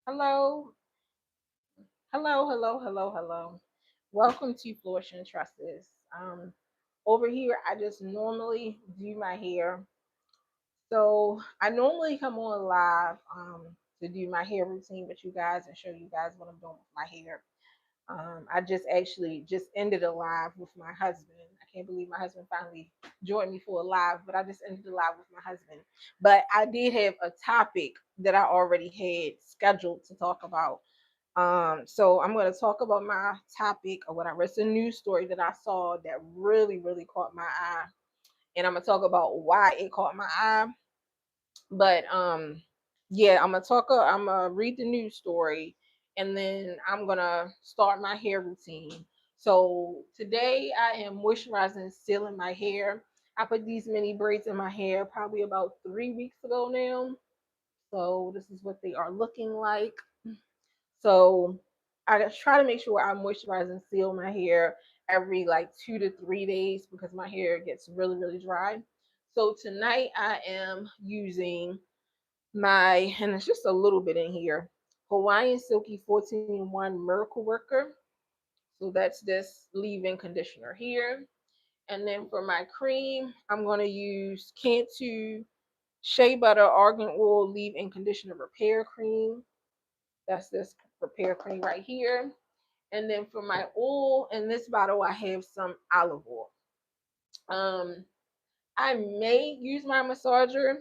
Hello, hello. Welcome to Flourish and Trusses. Over here, I just normally do my hair. So I normally come on live to do my hair routine with you guys and show you guys what I'm doing with my hair. I just actually just ended a live with my husband. I can't believe my husband finally joined me for a live, but I just ended the live with my husband. But I did have a topic that I already had scheduled to talk about. So I'm going to talk about my topic or whatever. It's a news story that I saw that really caught my eye, and I'm gonna talk about why it caught my eye. But yeah, I'm gonna read the news story, and then I'm gonna start my hair routine. So today I am moisturizing and sealing my hair. I put these mini braids in my hair probably about 3 weeks ago now. So this is what they are looking like. So I just try to make sure I moisturize and seal my hair every like 2 to 3 days because my hair gets really dry. So tonight I am using my, and it's just a little bit in here, Hawaiian Silky 14-in-1 Miracle Worker. So that's this leave-in conditioner here. And then for my cream, I'm going to use Cantu Shea Butter Argan Oil Leave-In Conditioner Repair Cream. That's this repair cream right here. And then for my oil, in this bottle, I have some olive oil. Um, I may use my massager,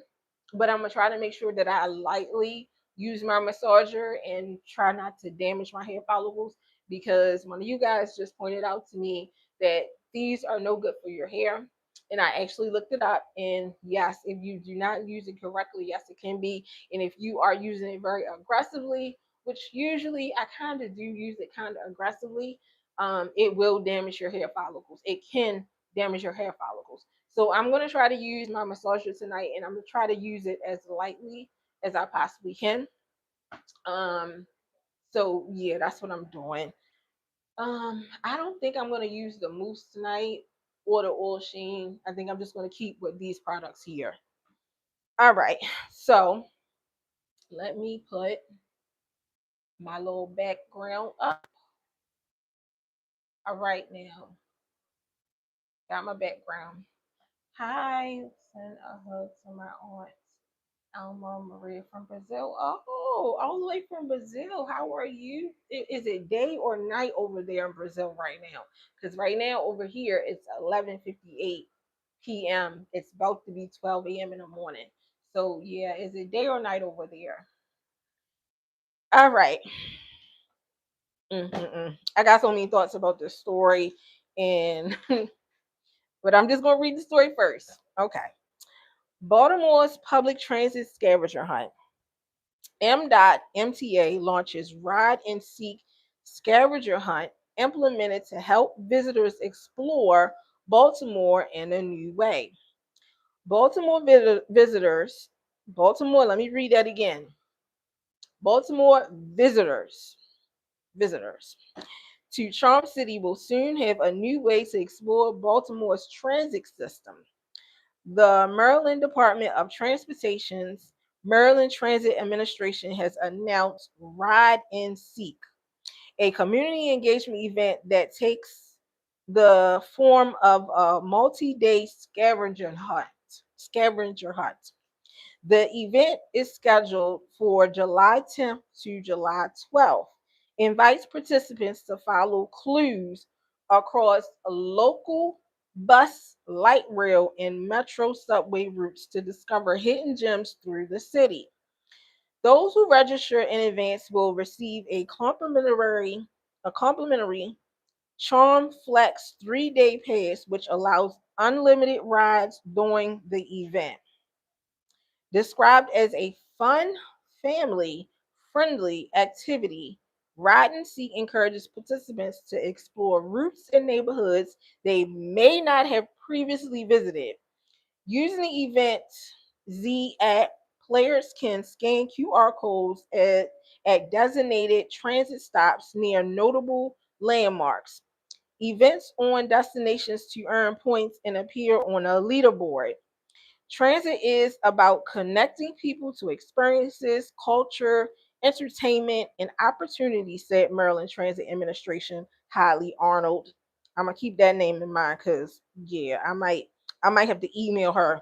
but I'm gonna try to make sure that I lightly use my massager and try not to damage my hair follicles because one of you guys just pointed out to me that these are no good for your hair. And I actually looked it up, and yes, if you do not use it correctly, yes, it can be. And if you are using it very aggressively, which usually I kind of do use it kind of aggressively, it will damage your hair follicles. It can damage your hair follicles. So I'm going to try to use my massager tonight, and I'm going to try to use it as lightly as I possibly can. Um, so yeah, that's what I'm doing. I don't think I'm going to use the mousse tonight or the oil sheen. I think I'm just going to keep with these products here. All right. So let me put my little background up. All right, now got my background. Hi, send a hug to my aunt. Alma Maria from Brazil. Oh, all the way from Brazil. How are you? Is it day or night over there in Brazil right now? Because right now over here it's 11:58 p.m. It's about to be 12 a.m. in the morning. So yeah, is it day or night over there? All right. I got so many thoughts about this story, and but I'm just gonna read the story first. Okay. Baltimore's public transit scavenger hunt. MDOT MTA launches Ride and Seek scavenger hunt implemented to help visitors explore Baltimore in a new way. Visitors, Baltimore, let me read that again. Baltimore visitors to Charm City will soon have a new way to explore Baltimore's transit system. The Maryland Department of Transportation's Maryland Transit Administration has announced Ride and Seek, a community engagement event that takes the form of a multi-day Scavenger hunt. The event is scheduled for July 10th to July 12th. Invites participants to follow clues across local bus, light rail, and metro subway routes to discover hidden gems through the city. Those who register in advance will receive a complimentary Charm Flex 3-day pass, which allows unlimited rides during the event. Described as a fun, family friendly activity, Ride and Seek encourages participants to explore routes and neighborhoods they may not have previously visited. Using the event Z app, players can scan QR codes at designated transit stops near notable landmarks. Events on destinations to earn points and appear on a leaderboard. Transit is about connecting people to experiences, culture, entertainment, and opportunity, said Maryland Transit Administration Holly Arnold. I'm gonna keep that name in mind because yeah, I might have to email her.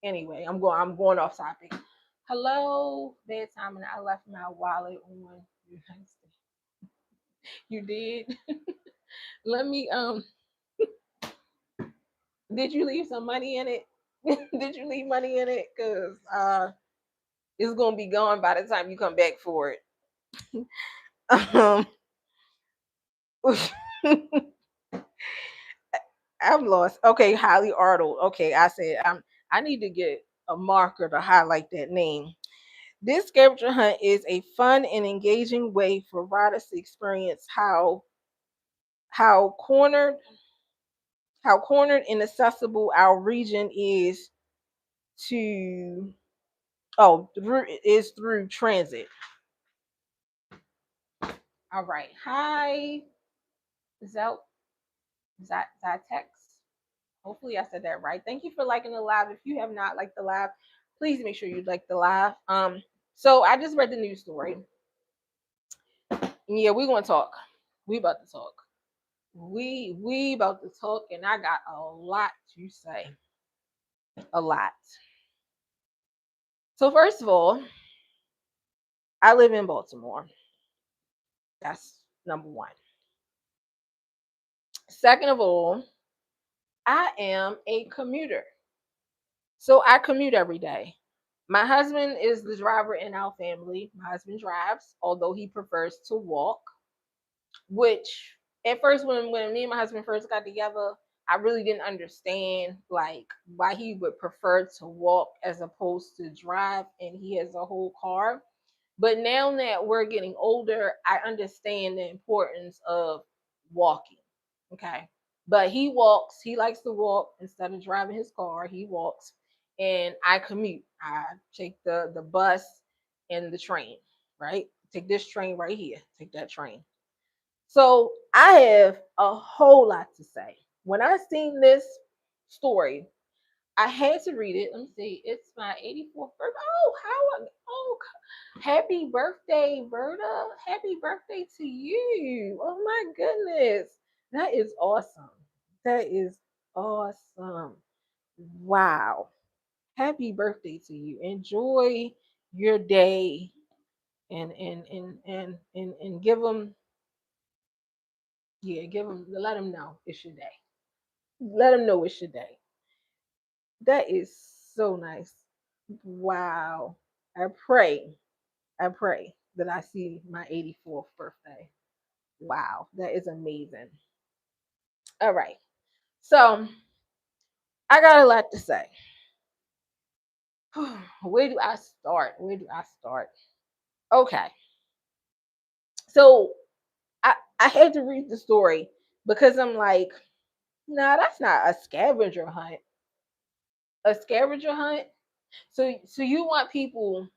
Anyway, I'm going off topic. Hello, bedtime, and I left my wallet on. You did. Let me Did you leave some money in it? Did you leave money in it? Cause it's gonna be gone by the time you come back for it. Um, I'm lost. Okay, Holly Arnold. Okay, I need to get a marker to highlight that name. This scavenger hunt is a fun and engaging way for riders to experience how cornered how cornered and accessible our region is to through transit. All right. Hi, Zel Zatex. Hopefully I said that right. Thank you for liking the live. If you have not liked the live, please make sure you like the live. So I just read the news story. Yeah, we're gonna talk. We about to talk. We about to talk, and I got a lot to say. A lot. So first of all, I live in Baltimore. That's number one. Second of all, I am a commuter. So I commute every day. My husband is the driver in our family. My husband drives, although he prefers to walk, which at first when me and my husband first got together, I really didn't understand like why he would prefer to walk as opposed to drive and he has a whole car. But now that we're getting older, I understand the importance of walking. Okay. But he walks, he likes to walk instead of driving his car. He walks and I commute. I take the bus and the train, right? Take this train right here. Take that train. So I have a whole lot to say. When I seen this story, I had to read it. Let me see. It's my 84th birthday. Oh, happy birthday, Berta. Happy birthday to you. Oh my goodness. That is awesome. That is awesome. Wow. Happy birthday to you. Enjoy your day and give them let them know it's your day. Let them know it's your day. That is so nice. Wow. I pray, I pray that I see my 84th birthday. Wow, that is amazing. All right. So I got a lot to say. Where do I start? Where do I start? Okay. So I had to read the story because I'm like, nah, that's not a scavenger hunt. A scavenger hunt? So you want people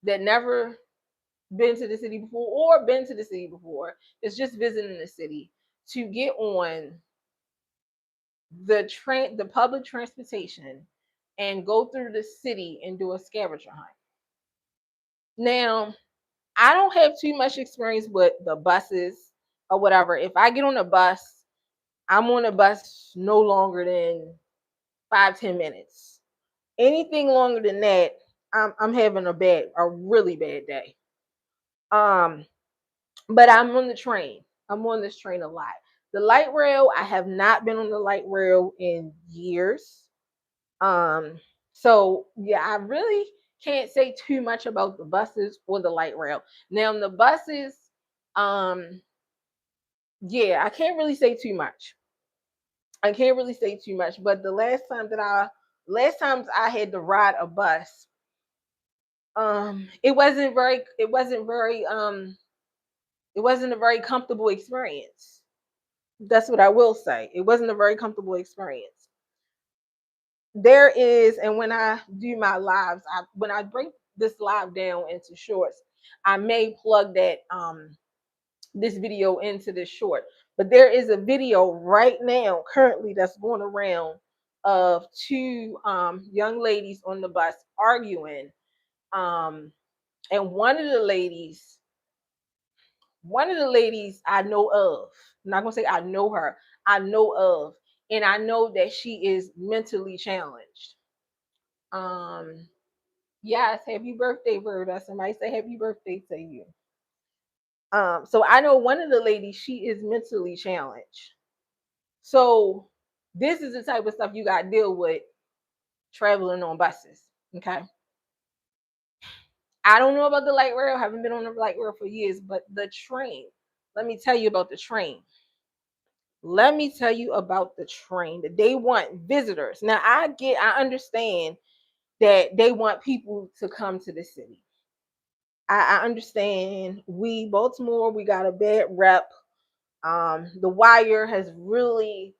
that never been to the city before or been to the city before, it's just visiting the city to get on the public transportation and go through the city and do a scavenger hunt. Now, I don't have too much experience with the buses or whatever. If I get on a bus, I'm on a bus no longer than 5-10 minutes. Anything longer than that, I'm having a really bad day. Um, but I'm on the train. I'm on this train a lot. The light rail, I have not been on the light rail in years. Um, so yeah, I really can't say too much about the buses or the light rail. Now the buses, um, yeah, I can't really say too much. I can't really say too much, but the last times I had to ride a bus, it wasn't a very comfortable experience. That's what I will say. It wasn't a very comfortable experience. There is, and when I do my lives, when I break this live down into shorts, I may plug that this video into this short. But there is a video right now currently that's going around of two young ladies on the bus arguing. Um, And one of the ladies I know of, I'm not gonna say I know her, I know of, and I know that she is mentally challenged. Um, yes, happy birthday, Verda. Somebody say happy birthday to you. So I know one of the ladies, she is mentally challenged. So this is the type of stuff you gotta deal with traveling on buses. Okay. I don't know about the light rail, haven't been on the light rail for years, but the train. Let me tell you about the train. Let me tell you about the train. That they want visitors. Now I understand that they want people to come to the city. I understand we Baltimore, we got a bad rep. The Wire has really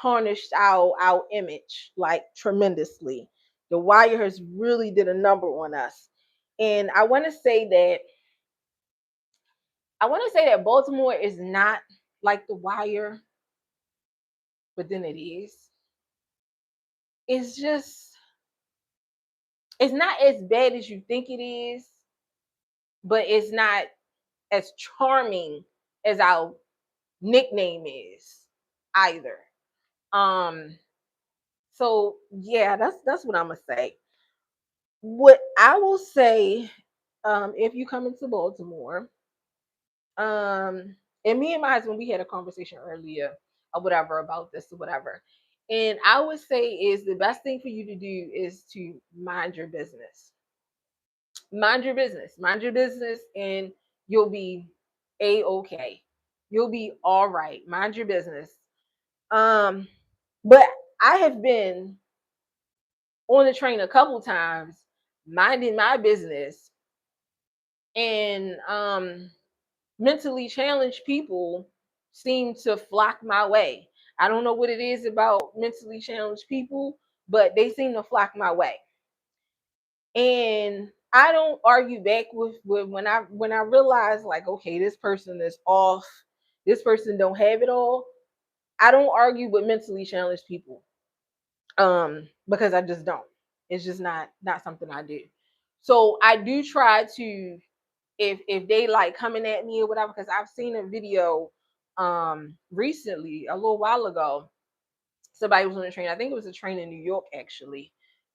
tarnished our image like tremendously. The Wire has really did a number on us, and I want to say that Baltimore is not like The Wire, but then it is. It's just it's not as bad as you think it is, but it's not as charming as our nickname is either. Um, so yeah, that's what I'm gonna say. What I will say, if you come into Baltimore, and me and my husband, we had a conversation earlier or whatever about this or whatever. And I would say is the best thing for you to do is to mind your business. Mind your business. Mind your business and you'll be a okay. You'll be all right. Mind your business. Um, but I have been on the train a couple times minding my business and mentally challenged people seem to flock my way. I don't know what it is about mentally challenged people, but they seem to flock my way. And I don't argue back with when I realize like, okay, this person is off, this person don't have it all. I don't argue with mentally challenged people. Because I just don't. It's just not something I do. So I do try to if they like coming at me or whatever, because I've seen a video recently, a little while ago. Somebody was on a train. I think it was a train in New York actually.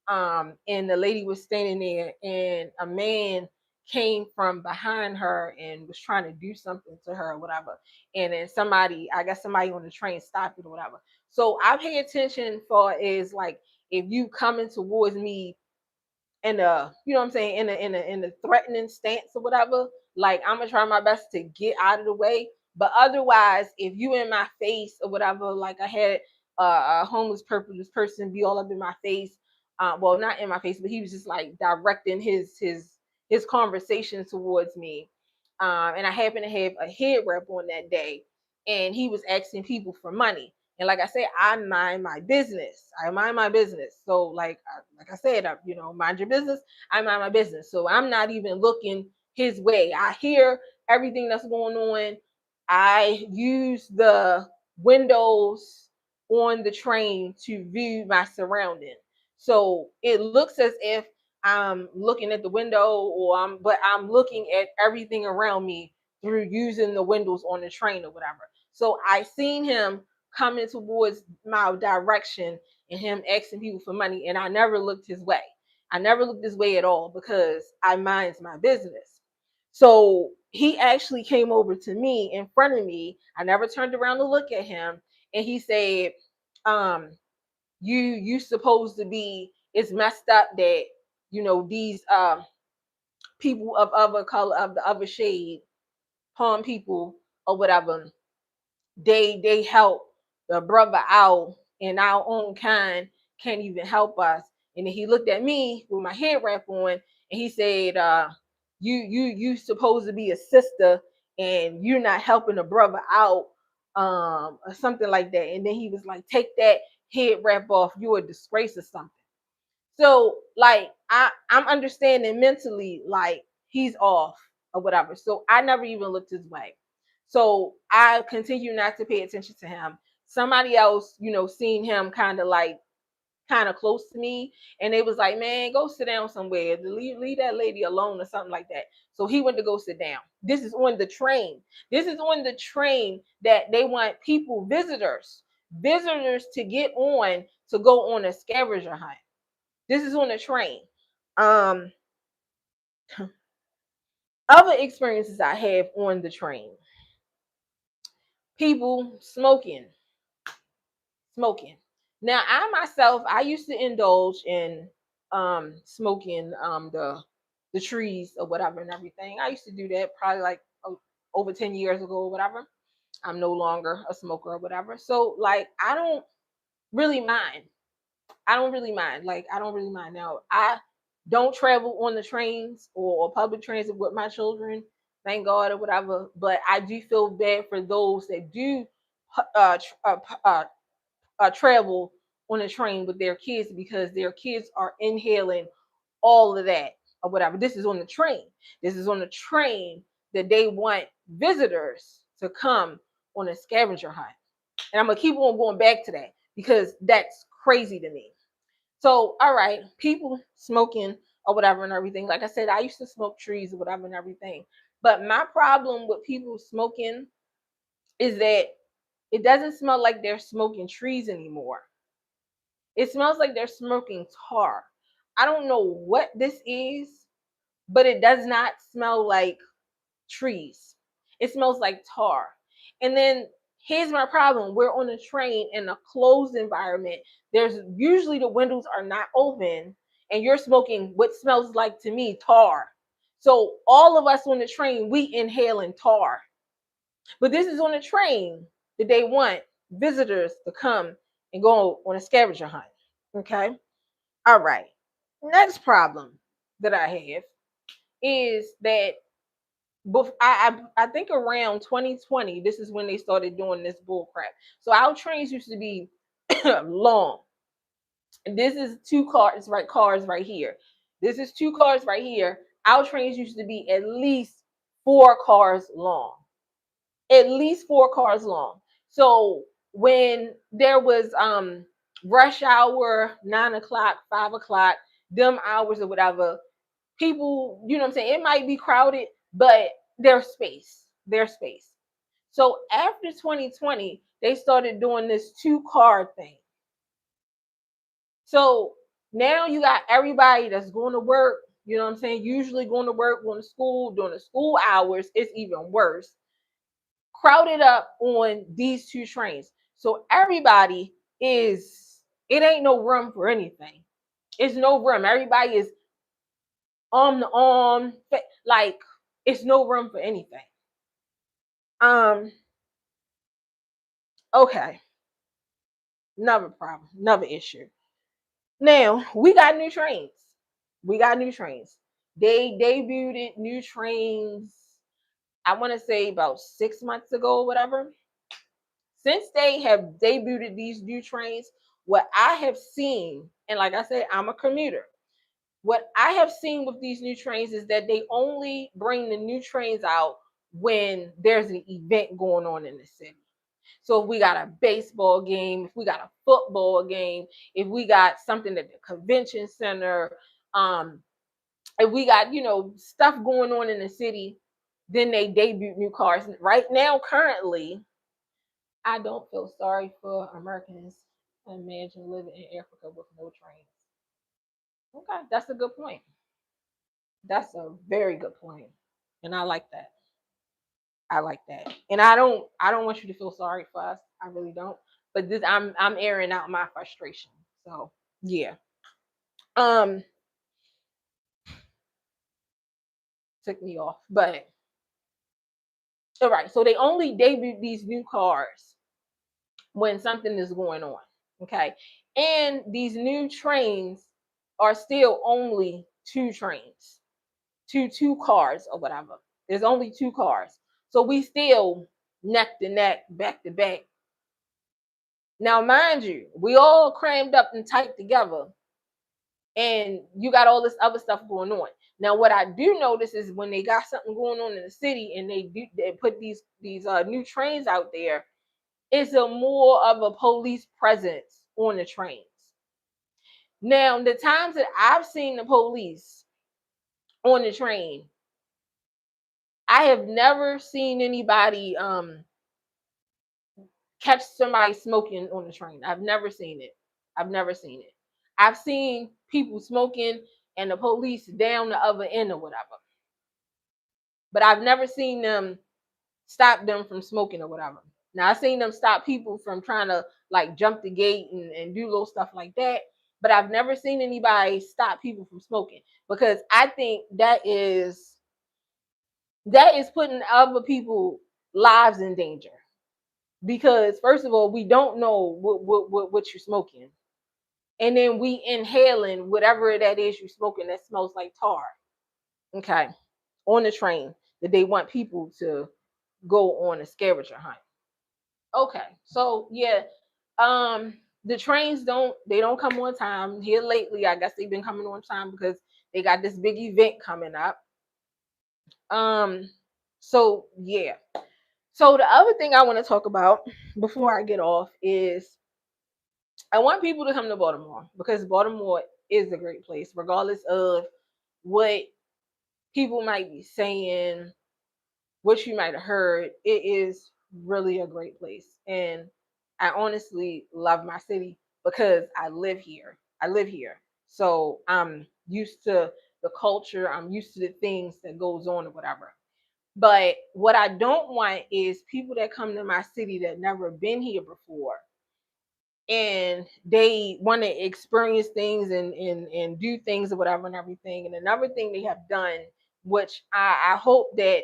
And the lady was standing there and a man came from behind her and was trying to do something to her or whatever. And then I guess somebody on the train stopped it or whatever. So I pay attention for is like if you coming towards me in a you know what I'm saying in a threatening stance or whatever, like I'm gonna try my best to get out of the way. But otherwise, if you in my face or whatever, like I had a homeless person be all up in my face. Well, not in my face, but he was just like directing his conversation towards me. And I happened to have a head wrap on that day, and he was asking people for money. And like I said, I mind my business. I mind my business. So like I said, mind your business. I mind my business. So I'm not even looking his way. I hear everything that's going on. I use the windows on the train to view my surrounding. So it looks as if I'm looking at the window but I'm looking at everything around me through using the windows on the train or whatever. So I seen him coming towards my direction and him asking people for money, and I never looked his way. I never looked his way at all because I minds my business. So he actually came over to me in front of me. I never turned around to look at him, and he said, um, you supposed to be it's messed up that these people of other color of the other shade, palm people or whatever, they help the brother out and our own kind can't even help us. And then he looked at me with my head wrap on and he said, you supposed to be a sister and you're not helping the brother out, or something like that. And then he was like, take that head wrap off, you're a disgrace or something. So like I'm understanding mentally like he's off or whatever. So I never even looked his way. So I continue not to pay attention to him. Somebody else, seen him kind of like kind of close to me, and they was like, man, go sit down somewhere, leave that lady alone or something like that. So he went to go sit down. This is on the train. This is on the train that they want people, visitors to get on to go on a scavenger hunt. This is on the train. um Other experiences I have on the train: people smoking. Now, I myself, I used to indulge in smoking the trees or whatever and everything. I used to do that probably like over 10 years ago or whatever. I'm no longer a smoker or whatever. So like really mind. I don't really mind. Like I don't really mind. Now, I don't travel on the trains or public transit with my children, thank God or whatever. But I do feel bad for those that do uh, tr- uh, uh, travel on a train with their kids, because their kids are inhaling all of that or whatever. This is on the train. This is on the train that they want visitors to come on a scavenger hunt. And I'm gonna keep on going back to that because that's crazy to me. So, all right, people smoking or whatever and everything. Like I said, I used to smoke trees or whatever and everything. But my problem with people smoking is that it doesn't smell like they're smoking trees anymore. It smells like they're smoking tar. I don't know what this is, but it does not smell like trees. It smells like tar. And then here's my problem. We're on a train in a closed environment. There's usually the windows are not open, and you're smoking what smells like to me tar. So all of us on the train, we inhaling tar. But this is on a train that they want visitors to come and go on a scavenger hunt. Okay. All right. Next problem that I have is that I think around 2020, this is when they started doing this bull crap. So our trains used to be long. This is cars right here. This is two cars right here. Our trains used to be at least 4 cars long. At least 4 cars long. So when there was rush hour, 9 o'clock, 5 o'clock, them hours or whatever, people, you know what I'm saying, it might be crowded, but there's space. There's space. So after 2020, they started doing this 2 car thing. So now you got everybody that's going to work, you know what I'm saying, usually going to work, going to school, during the school hours, it's even worse, crowded up on these 2 trains. So everybody it ain't no room for anything. It's no room. Everybody is arm to arm, like it's no room for anything. Um, okay, another problem, another issue. Now we got new trains. We got new trains. They debuted new trains. I want to say about 6 months ago, or whatever. Since they have debuted these new trains, what I have seen, and like I said, I'm a commuter. What I have seen with these new trains is that they only bring the new trains out when there's an event going on in the city. So if we got a baseball game, if we got a football game, if we got something at the convention center, um, if we got, stuff going on in the city, then they debut new cars. Right now, currently, I don't feel sorry for Americans. Imagine living in Africa with no trains. Okay, that's a good point. That's a very good point. And I like that. I like that. And I don't want you to feel sorry for us. I really don't. But this I'm airing out my frustration. So yeah. Um Took me off. But all right. So they only debut these new cars when something is going on. Okay. And these new trains are still only 2 trains, two cars or whatever. There's only 2 cars. So we still neck to neck, back to back. Now, mind you, we all crammed up and tight together, and you got all this other stuff going on. Now, what I do notice is when they got something going on in the city and they put these new trains out there, it's a more of a police presence on the trains. Now, the times that I've seen the police on the train, I have never seen anybody catch somebody smoking on the train. I've never seen it. I've never seen it. I've seen people smoking and the police down the other end or whatever. But I've never seen them stop them from smoking or whatever. Now I've seen them stop people from trying to like jump the gate and do little stuff like that. But I've never seen anybody stop people from smoking because I think that is putting other people's lives in danger. Because first of all, we don't know what you're smoking, and then we inhaling whatever that is you're smoking that smells like tar. Okay, on the train that they want people to go on a scavenger hunt. Okay, so yeah, the trains don't come on time here lately. I guess they've been coming on time because they got this big event coming up. Um, so yeah. So the other thing I want to talk about before I get off is I want people to come to Baltimore because Baltimore is a great place, regardless of what people might be saying, what you might have heard. It is really a great place. And I honestly love my city because I live here. I live here. So I'm used to the culture, I'm used to the things that goes on or whatever. But what I don't want is people that come to my city that never been here before and they want to experience things and do things or whatever and everything. And another thing they have done, which I hope that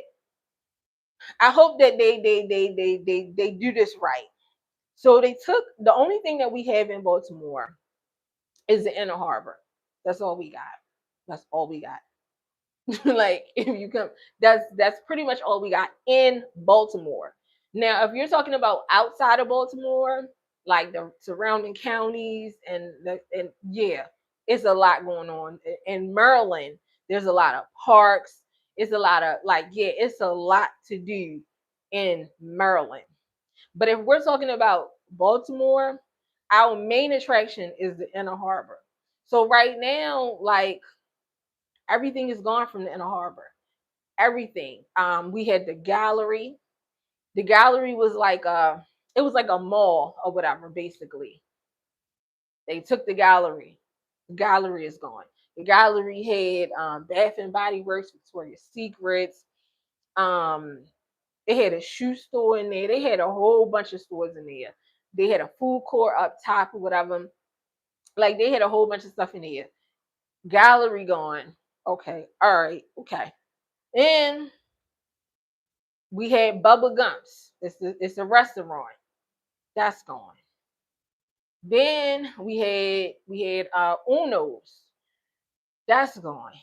they do this right. So they took the only thing that we have in Baltimore is the inner harbor. That's all we got. That's all we got. Like if you come, that's pretty much all we got in Baltimore. Now, if you're talking about outside of Baltimore, like the surrounding counties and yeah, it's a lot going on. In Maryland, there's a lot of parks. It's a lot of like yeah, it's a lot to do in Maryland. But if we're talking about Baltimore, our main attraction is the inner harbor. So right now, like everything is gone from the inner harbor. Everything. We had the gallery. The gallery was like a mall or whatever, basically. They took the gallery. The gallery is gone. The gallery had Bath and Body Works, Victoria's Secrets. Um, they had a shoe store in there. They had a whole bunch of stores in there. They had a food court up top or whatever. Like they had a whole bunch of stuff in there. Gallery gone. Okay. All right. Okay. And we had Bubba Gumps. It's a restaurant. That's gone. Then we had Uno's. That's gone.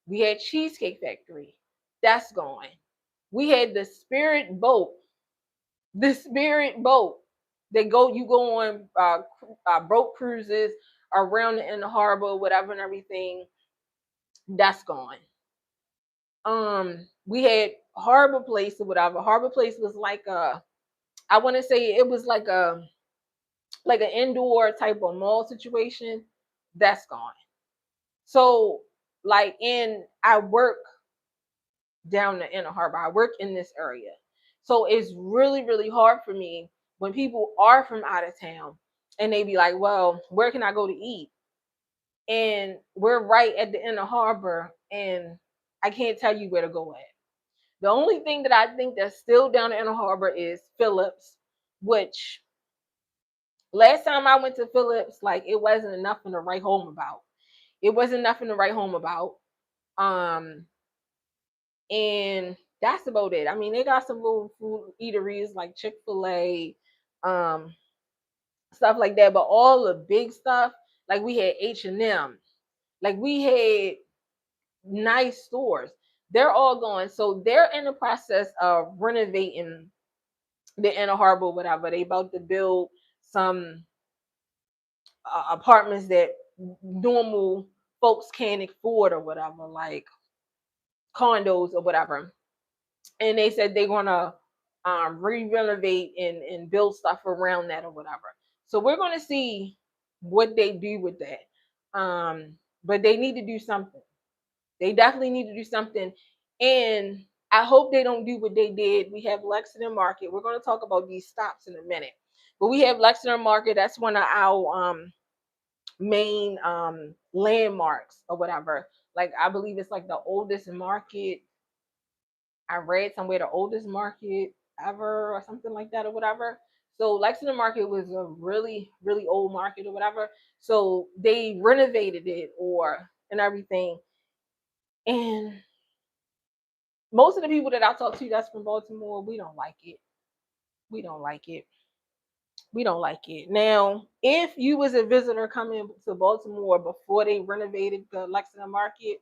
We had Cheesecake Factory. That's gone. We had the Spirit Boat. The Spirit Boat. You go on boat cruises around in the harbor, whatever and everything. That's gone. We had Harbor Place or whatever. Harbor Place was like I want to say it was like an indoor type of mall situation. That's gone. So like in I work down the inner harbor. I work in this area. So it's really, really hard for me when people are from out of town and they be like, well, where can I go to eat? And we're right at the inner harbor and I can't tell you where to go at. The only thing that I think that's still down the inner harbor is Phillips, which last time I went to Phillips, like it wasn't nothing to write home about. It wasn't nothing to write home about. Um, and that's about it. I mean, they got some little food eateries like Chick-fil-A, um, stuff like that. But all the big stuff, like we had H&M, like we had nice stores. They're all gone. So they're in the process of renovating the inner harbor, whatever. They about to build some apartments that normal folks can't afford or whatever, like condos or whatever. And they said they're gonna re-renovate and build stuff around that or whatever. So we're gonna see what they do with that. But they need to do something. They definitely need to do something. And I hope they don't do what they did. We have Lexington Market. We're going to talk about these stops in a minute. But we have Lexington Market. That's one of our main landmarks or whatever. Like I believe it's like the oldest market. I read somewhere the oldest market ever or something like that or whatever. So Lexington Market was a really, really old market or whatever. So they renovated it or and everything. And most of the people that I talk to that's from Baltimore, we don't like it. We don't like it. We don't like it. Now, if you was a visitor coming to Baltimore before they renovated the Lexington Market,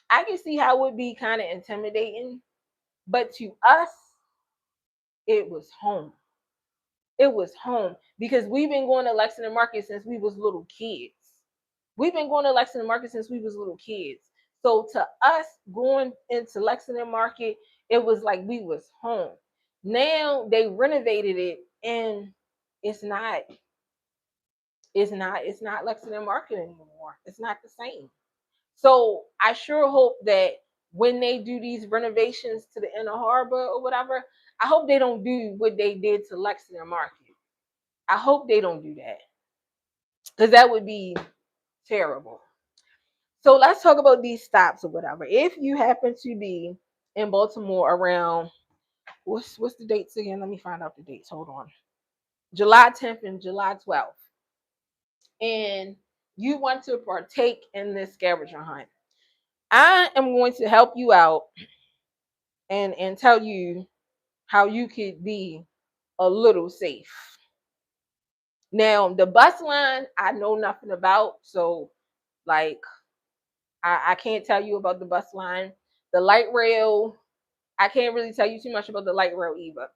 I can see how it would be kind of intimidating. But to us, it was home. It was home because we've been going to Lexington Market since we was little kids. We've been going to Lexington Market since we was little kids. So to us, going into Lexington Market, it was like we was home. Now they renovated it, and it's not, it's not Lexington Market anymore. It's not the same. So I sure hope that when they do these renovations to the inner harbor or whatever, I hope they don't do what they did to Lexington Market. I hope they don't do that because that would be terrible. So let's talk about these stops or whatever. If you happen to be in Baltimore around what's the dates again? Let me find out the dates. Hold on. July 10th and July 12th. And you want to partake in this scavenger hunt. I am going to help you out and tell you how you could be a little safe. Now, the bus line I know nothing about, so like I can't tell you about the bus line. The light rail, I can't really tell you too much about the light rail either.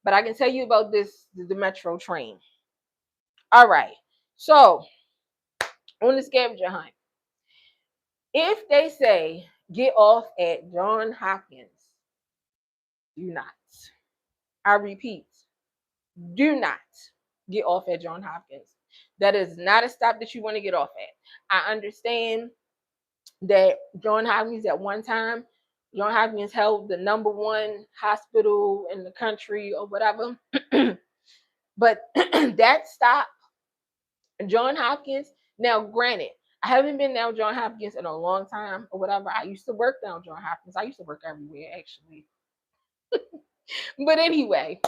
But I can tell you about the metro train. All right. So on the scavenger hunt, if they say get off at John Hopkins, do not. I repeat, do not get off at John Hopkins. That is not a stop that you want to get off at. I understand that John Hopkins at one time, John Hopkins held the number one hospital in the country or whatever. But that stop, John Hopkins, now granted, I haven't been down John Hopkins in a long time or whatever. I used to work down John Hopkins. I used to work everywhere actually. But anyway,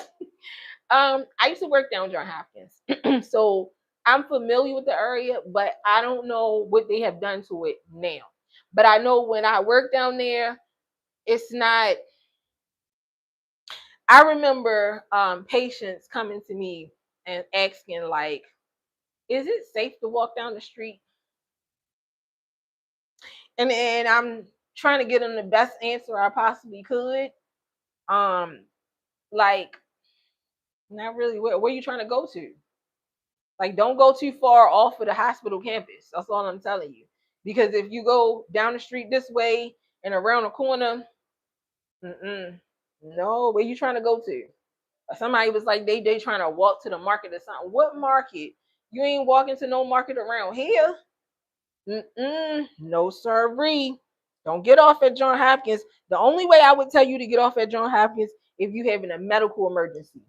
I used to work down John Hopkins. So I'm familiar with the area, but I don't know what they have done to it now. But I know when I worked down there, it's not. I remember patients coming to me and asking like, "Is it safe to walk down the street?" And I'm trying to get them the best answer I possibly could. Um, like, not really. Where you trying to go to? Like, don't go too far off of the hospital campus. That's all I'm telling you. Because if you go down the street this way and around the corner, no, where you trying to go to? Somebody was like, they trying to walk to the market or something. What market? You ain't walking to no market around here. No sirree. Don't get off at John Hopkins. The only way I would tell you to get off at John Hopkins if you having a medical emergency.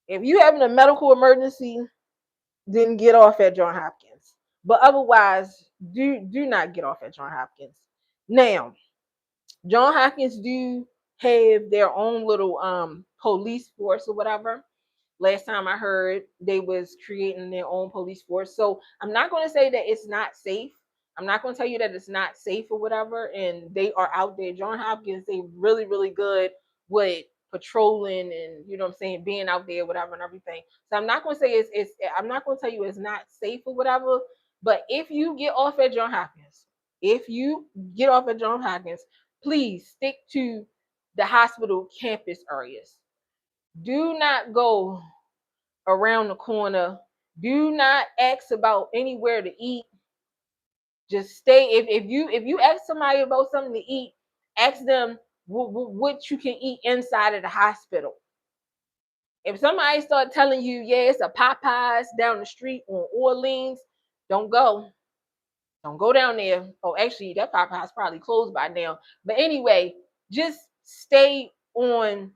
If you having a medical emergency, then get off at John Hopkins. But otherwise, do not get off at John Hopkins. Now, John Hopkins do have their own little police force or whatever. Last time I heard they was creating their own police force. So I'm not going to say that it's not safe. I'm not going to tell you that it's not safe or whatever. And they are out there. John Hopkins, they really, really good with patrolling and you know what I'm saying, being out there, whatever and everything. So I'm not going to say it's I'm not going to tell you it's not safe or whatever. But if you get off at John Hopkins, if you get off at John Hopkins, please stick to the hospital campus areas. Do not go around the corner. Do not ask about anywhere to eat. Just stay. If you ask somebody about something to eat, ask them what you can eat inside of the hospital. If somebody start telling you, yeah, it's a Popeyes down the street on Orleans, don't go. Don't go down there. Oh, actually, that Popeye's probably closed by now. But anyway, just stay on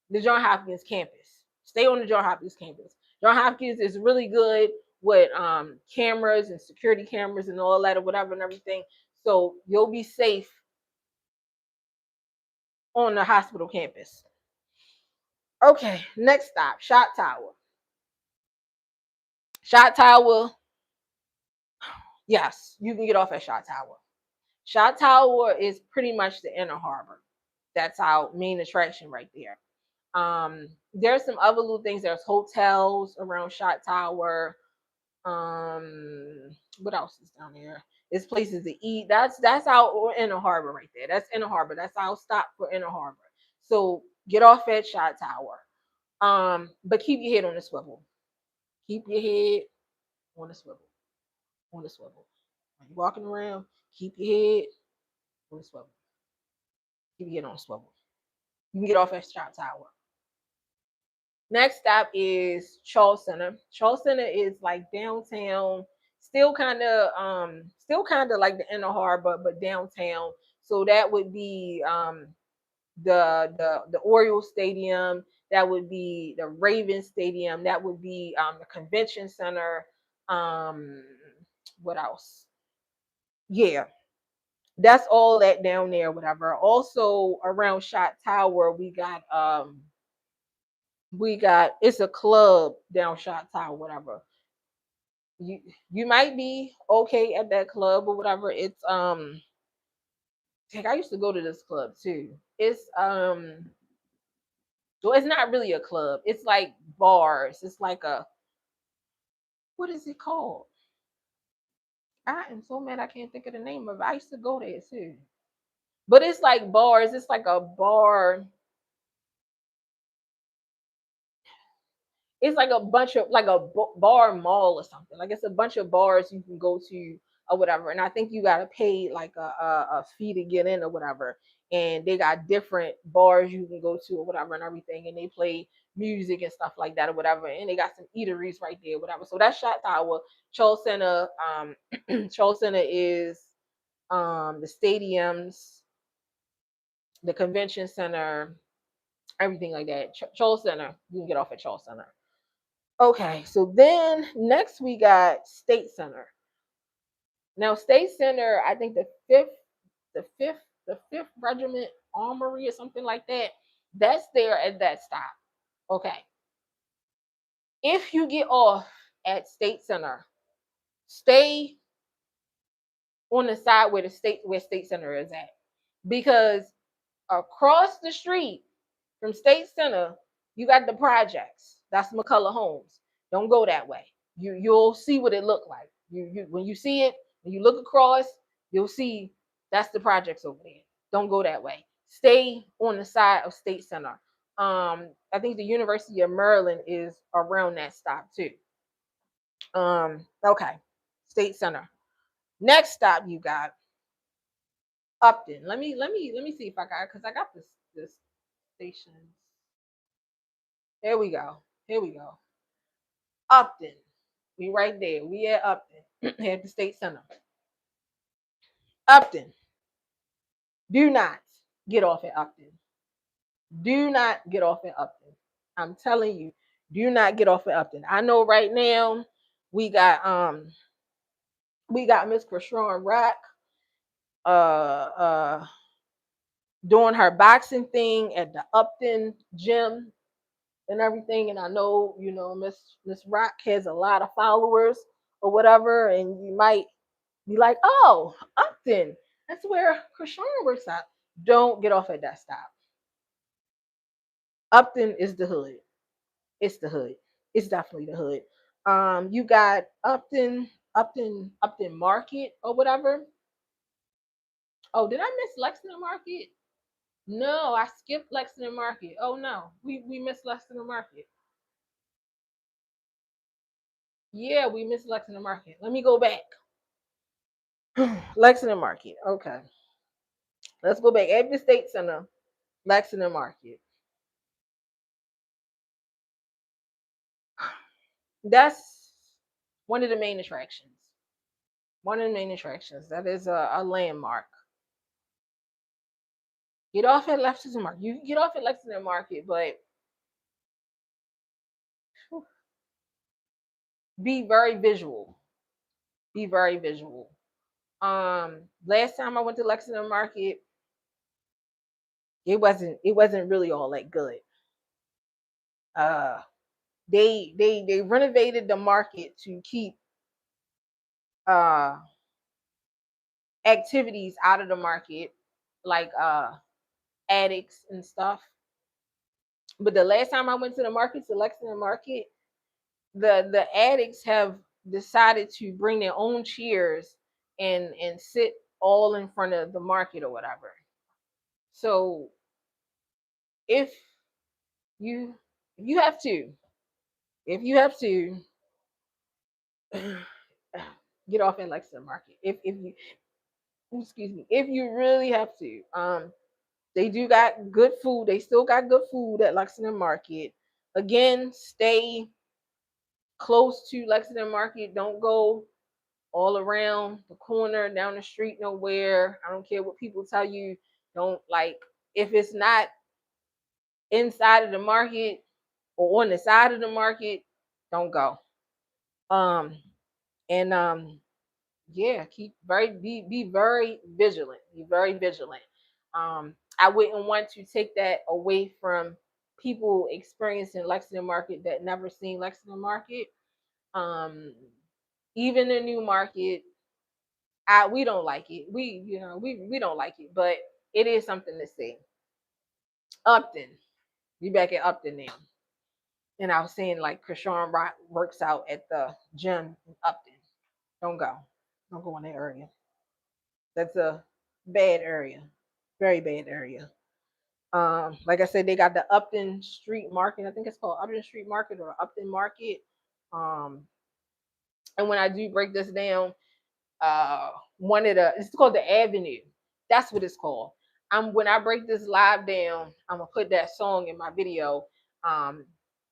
the John Hopkins campus. Stay on the John Hopkins campus. John Hopkins is really good with cameras and security cameras and all that or whatever and everything. So you'll be safe on the hospital campus. Okay, next stop, Shot Tower. Shot Tower, yes, you can get off at Shot Tower. Shot Tower is pretty much the inner harbor. That's our main attraction right there. There's some other little things. There's hotels around Shot Tower. What else is down there? There's places to eat. That's our inner harbor right there. That's inner harbor. That's our stop for inner harbor. So get off at Shot Tower. But keep your head on the swivel. Keep your head on the swivel. On the swivel. When you're walking around, keep your head on the swivel. Keep your head on the swivel. You can get off at Shot Tower. Next stop is Charles Center. Charles Center is like downtown, still kind of like the inner harbor, but downtown. So that would be the Orioles Stadium, that would be the Ravens Stadium, that would be the convention center. Um what else? Yeah, that's all that down there, whatever. Also around Shot Tower, we got it's a club down Shot Tower, whatever. You you might be okay at that club or whatever. It's heck, I used to go to this club too. It's well, it's not really a club. It's like bars. It's like a, what is it called? I am so mad I can't think of the name of it. I used to go there too. But it's like bars. It's like a bar. It's like a bunch of like a bar mall or something. Like it's a bunch of bars you can go to or whatever. And I think you gotta pay like a fee to get in or whatever. And they got different bars you can go to or whatever and everything. And they play music and stuff like that or whatever. And they got some eateries right there, whatever. So that's Shot Tower. Charles Center. Charles Center is the stadiums, the convention center, everything like that. Charles Center. You can get off at Charles Center. Okay, so then next we got State Center. Now State Center, I think the fifth, the fifth regiment armory or something like that. That's there at that stop. Okay. If you get off at State Center, stay on the side where State Center is at. Because across the street from State Center, you got the projects. That's McCullough Homes. Don't go that way. You'll see what it looked like. You when you see it, when you look across, you'll see that's the projects over there. Don't go that way. Stay on the side of State Center. I think the University of Maryland is around that stop too. Okay, State Center. Next stop you got Upton. Let me see if I got, because I got this station. Here we go. Here we go. Upton. We right there. We at Upton. At the State Center. Upton. Do not get off at Upton. Do not get off at Upton. I'm telling you, do not get off at Upton. I know right now we got Miss Krishan Rock uh doing her boxing thing at the Upton gym and everything. And I know, Miss Rock has a lot of followers or whatever, and you might be like, oh, Upton, that's where Krishan works at. Don't get off at that stop. Upton is the hood. It's the hood. It's definitely the hood. You got Upton Market or whatever. Oh, did I miss Lexington Market? No, I skipped Lexington Market. Oh no, we missed Lexington Market. Yeah, we missed Lexington Market. Let me go back. Lexington Market. Okay. Let's go back. At the State Center, Lexington Market. That's one of the main attractions. One of the main attractions. That is a landmark. Get off at Lexington Market. You can get off at Lexington Market, but be very visual. Be very visual. Last time I went to Lexington Market, it wasn't really all that good. Uh, they renovated the market to keep uh activities out of the market, like addicts and stuff. But the last time I went to the market, to Lexington Market, the addicts have decided to bring their own chairs and sit all in front of the market or whatever. So if you if you have to if you have to get off at Lexington Market, if you excuse me, if you really have to, they do got good food. They still got good food at Lexington Market. Again, stay close to Lexington Market. Don't go all around the corner, down the street, nowhere. I don't care what people tell you. Don't, like, if it's not inside of the market or on the side of the market, don't go. Um and Yeah, keep very be very vigilant. Be very vigilant. I wouldn't want to take that away from people experiencing Lexington Market that never seen Lexington Market. Um, Even the new market, we don't like it. We don't like it, but it is something to see. Upton, we back at Upton now, and I was saying, like, Krishan works out at the gym in Upton. Don't go. Don't go in that area. That's a bad area, very bad area. Like I said, they got the Upton Street Market. I think it's called Upton Street Market or Upton Market. Um, and when I do break this down, uh, it's called the Avenue. That's what it's called. When I break this live down, I'm gonna put that song in my video. Um,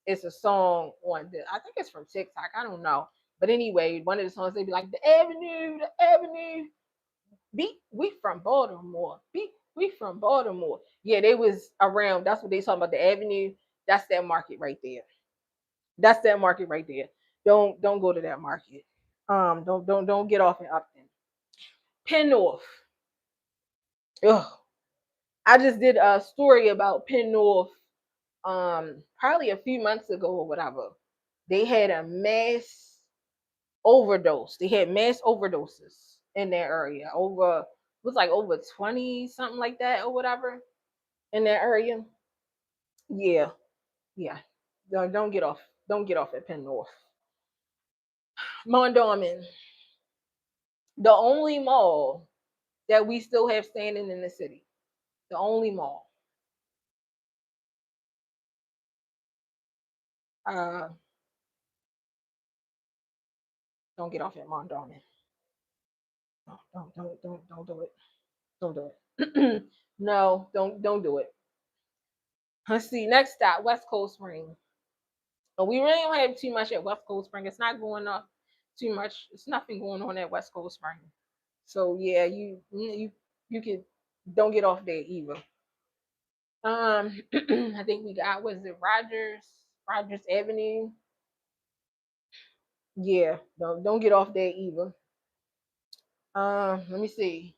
it's a song I think it's from TikTok. I don't know, but anyway, one of the songs they be like, the Avenue. We from Baltimore. We from Baltimore. Yeah, they was around. That's what they talking about. The Avenue. That's that market right there. That's that market right there. Don't go to that market. Don't get off in Upton. Penn North. Ugh. I just did a story about Penn North probably a few months ago or whatever. They had a mass overdose. They had mass overdoses in that area. It was like over 20, something like that or whatever, in that area. Yeah, yeah. Don't get off. Don't get off at Penn North. Mondawmin, the only mall that we still have standing in the city. The only mall. Uh, don't get off at Mondawmin. Don't do it. Don't do it. No, don't do it. Let's see. Next stop, West Coast Spring. But we really don't have too much at West Coast Spring. It's not going up too much. It's nothing going on at West Coast Spring. So yeah, you could don't get off there either. I think we got, was it Rogers Avenue? Yeah, don't get off there either. Let me see.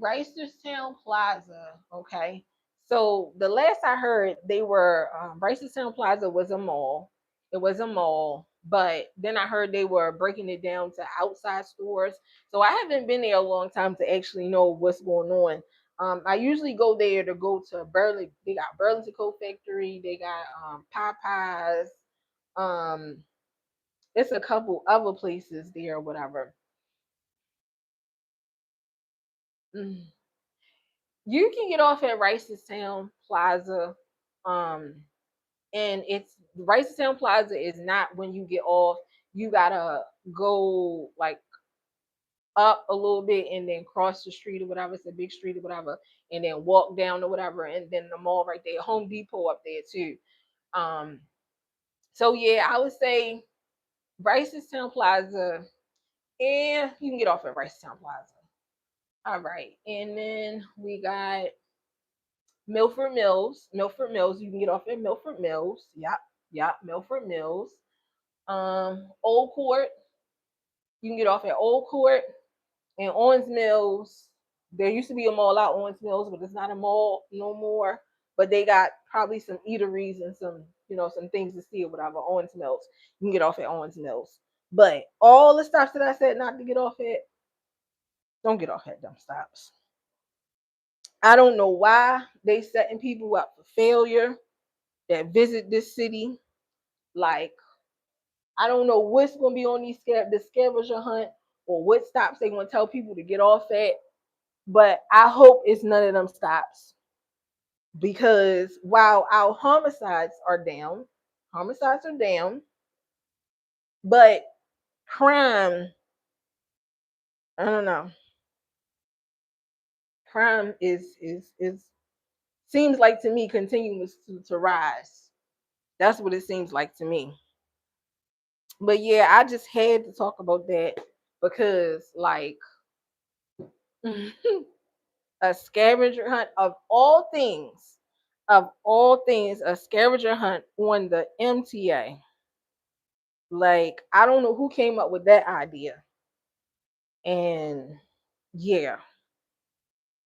Ricerstown Plaza. Okay. So the last I heard, they were Ricerstown Plaza was a mall. It was a mall, but then I heard they were breaking it down to outside stores. So I haven't been there a long time to actually know what's going on. I usually go there to go to Burlington. They got Burlington Coat Factory. They got Popeyes. Um, it's a couple other places there, or whatever. Mm. You can get off at Ricerstown Plaza. Um, and it's Ricerstown Plaza is not when you get off. You gotta go like up a little bit and then cross the street or whatever. It's a big street or whatever, and then walk down or whatever, and then the mall right there, Home Depot up there too. Um, so yeah, I would say Ricerstown Plaza. And you can get off at Ricetown Plaza. All right. And then we got Milford Mills. Milford Mills. You can get off at Milford Mills. Yep. Yep. Milford Mills. Old Court. You can get off at Old Court and Owens Mills. There used to be a mall out Owens Mills, but it's not a mall no more. But they got probably some eateries and some, some things to see or whatever. Owens Mills. You can get off at Owens Mills. But all the stops that I said not to get off at, don't get off at them stops. I don't know why they setting people up for failure that visit this city. Like, I don't know what's gonna be on the scavenger hunt or what stops they gonna tell people to get off at. But I hope it's none of them stops. Because while our homicides are down, but crime, I don't know. Crime is seems like to me continues to rise. That's what it seems like to me. But yeah, I just had to talk about that because like a scavenger hunt of all things, a scavenger hunt on the MTA. Like I don't know who came up with that idea. And yeah,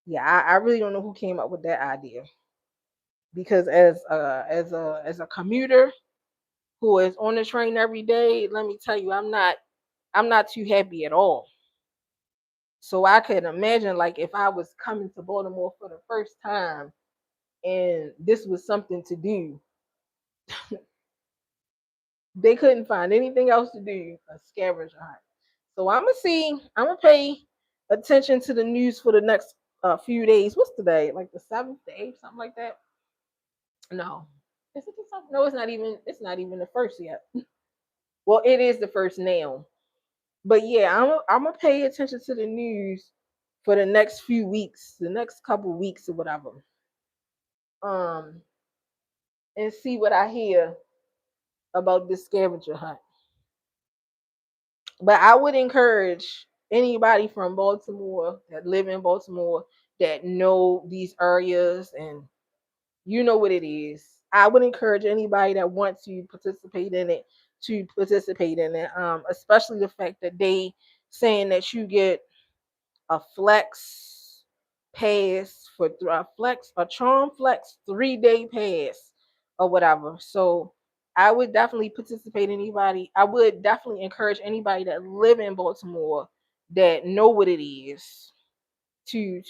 yeah, I really don't know who came up with that idea because as a commuter who is on the train every day, let me tell you, I'm not too happy at all. So I could imagine like if I was coming to Baltimore for the first time and this was something to do, they couldn't find anything else to do, a scavenger hunt. So I'm gonna pay attention to the news for the next few days. What's today? Like the 7th, the 8th, something like that? No. Is it the 7th? No, it's not even the first yet. Well, it is the first now. But yeah, I'm gonna pay attention to the news for the next few weeks, the next couple weeks or whatever. Um, and see what I hear about this scavenger hunt. But I would encourage anybody from Baltimore that live in Baltimore that know these areas and you know what it is. I would encourage anybody that wants to participate in it to participate in it. Especially the fact that they saying that you get a flex pass for a charm flex 3-day pass or whatever. So I would definitely participate anybody. I would definitely encourage anybody that live in Baltimore that know what it is to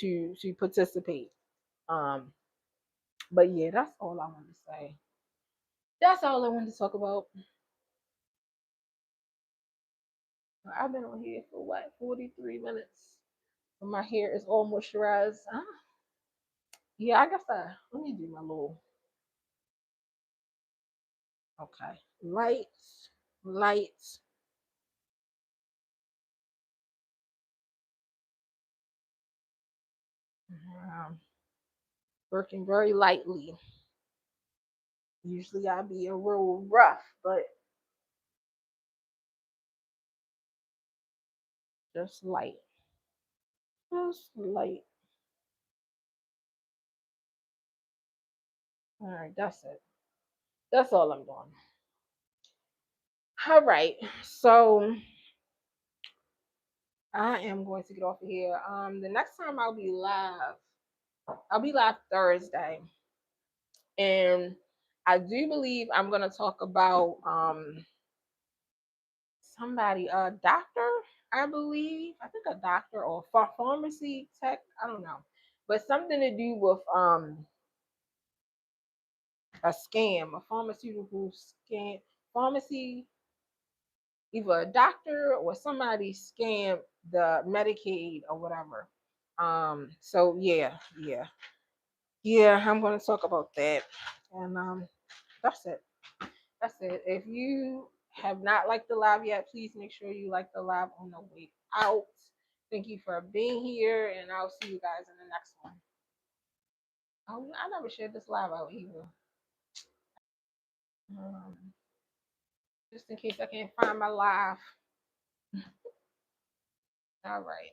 participate. Um, but yeah, that's all I want to say. That's all I wanted to talk about. I've been on here for what 43 minutes. My hair is all moisturized. Yeah, I guess let me do my little okay. Lights, lights. Um, Working very lightly. Usually I be a real rough, but just light. Just light. All right, that's it. That's all I'm doing. All right. So I am going to get off of here. The next time I'll be live Thursday. And I do believe I'm gonna talk about somebody, a doctor, I believe. I think a doctor or pharmacy tech. I don't know, but something to do with a scam, a pharmaceutical scam, pharmacy. Either a doctor or somebody scam the Medicaid or whatever. So yeah. I'm gonna talk about that, and that's it. That's it. If you have not liked the live yet, please make sure you like the live on the way out. Thank you for being here, and I'll see you guys in the next one. Oh, I never shared this live out either. Um, just in case I can't find my live. All right.